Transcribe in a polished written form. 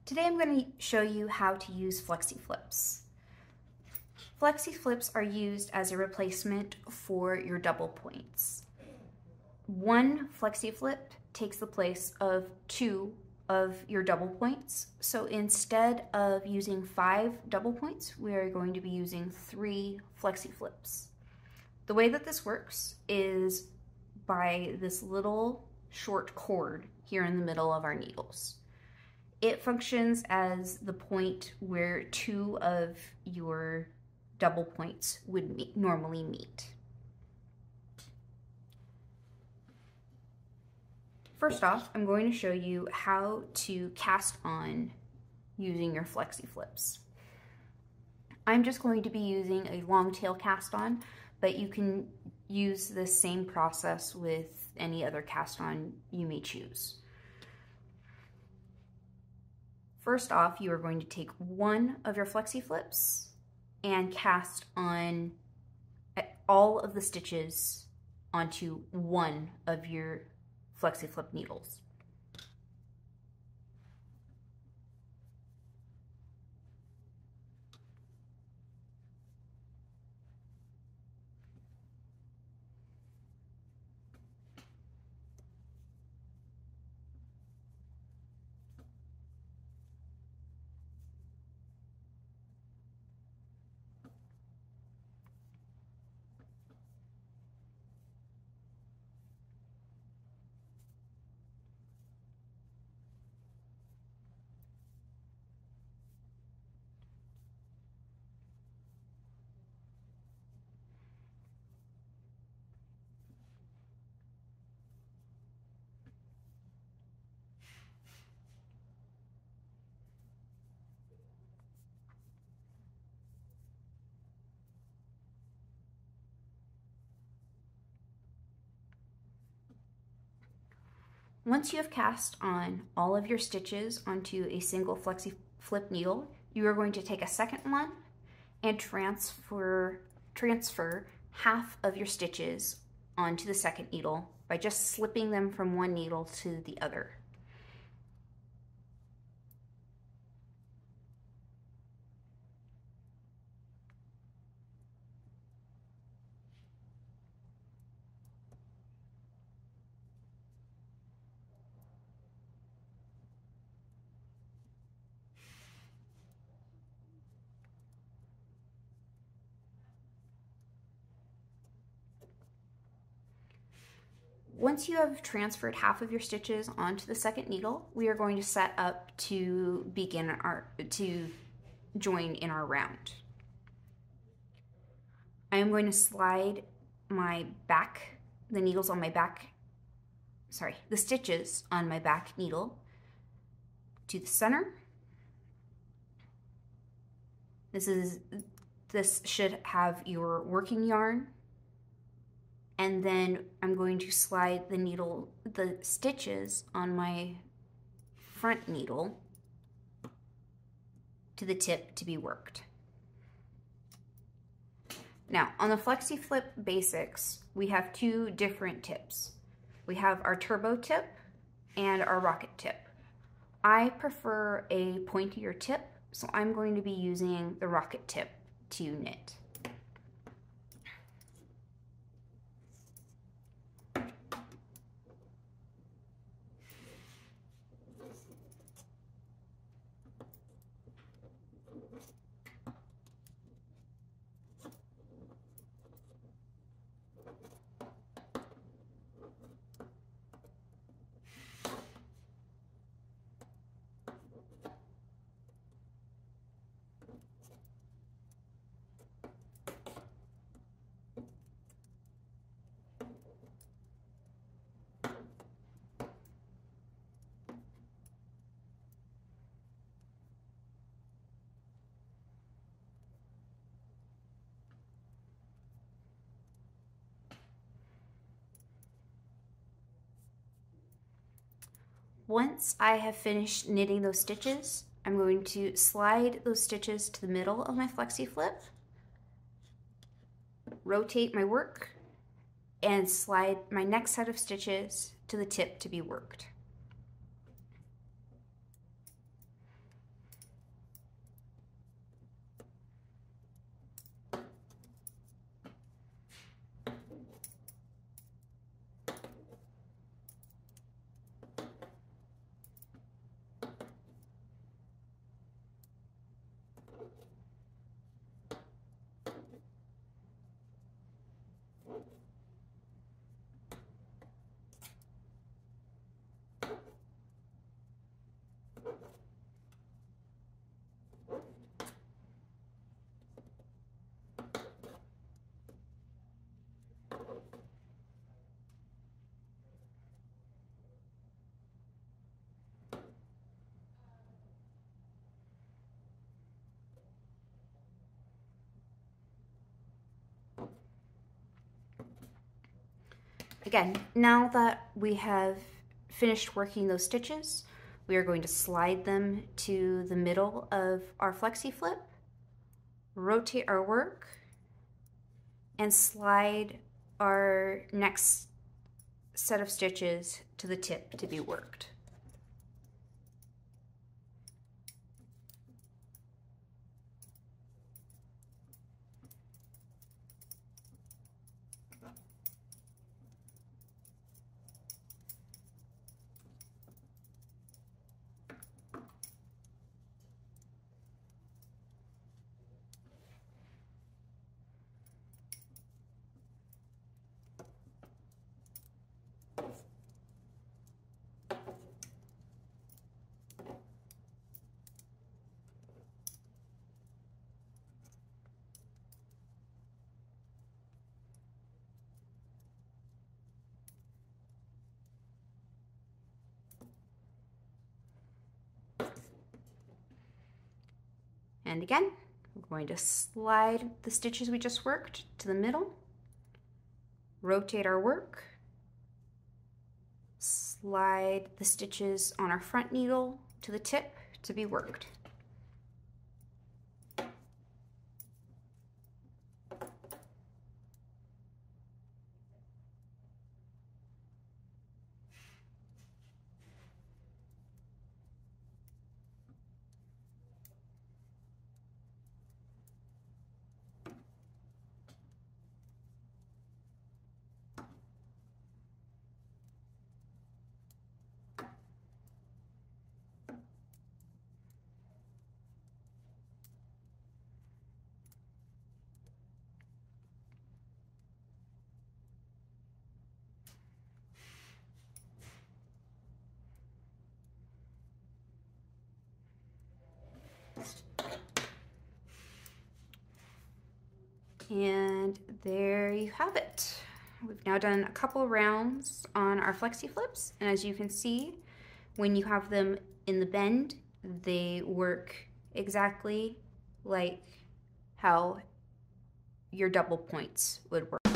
Today I'm going to show you how to use FlexiFlips. FlexiFlips are used as a replacement for your double points. One FlexiFlip takes the place of 2 of your double points. So instead of using 5 double points, we are going to be using 3 FlexiFlips. The way that this works is by this little short cord here in the middle of our needles. It functions as the point where 2 of your double points would normally meet. First off, I'm going to show you how to cast on using your FlexiFlips. I'm just going to be using a long tail cast on, but you can use the same process with any other cast on you may choose. First off, you are going to take one of your FlexiFlips and cast on all of the stitches onto one of your FlexiFlip needles. Once you have cast on all of your stitches onto a single FlexiFlip needle, you are going to take a second one and transfer half of your stitches onto the second needle by just slipping them from one needle to the other. Once you have transferred half of your stitches onto the second needle, we are going to set up to join in our round. I am going to slide the stitches on my back needle to the center. This should have your working yarn. And then I'm going to slide the stitches on my front needle to the tip to be worked. Now, on the FlexiFlip Basics, we have 2 different tips. We have our turbo tip and our rocket tip. I prefer a pointier tip, so I'm going to be using the rocket tip to knit. Once I have finished knitting those stitches, I'm going to slide those stitches to the middle of my FlexiFlip, rotate my work, and slide my next set of stitches to the tip to be worked. Again, now that we have finished working those stitches, we are going to slide them to the middle of our FlexiFlip, rotate our work, and slide our next set of stitches to the tip to be worked. And again, we're going to slide the stitches we just worked to the middle, rotate our work, slide the stitches on our front needle to the tip to be worked. And there you have it. We've now done a couple rounds on our FlexiFlips, and as you can see, when you have them in the bend, they work exactly like how your double points would work.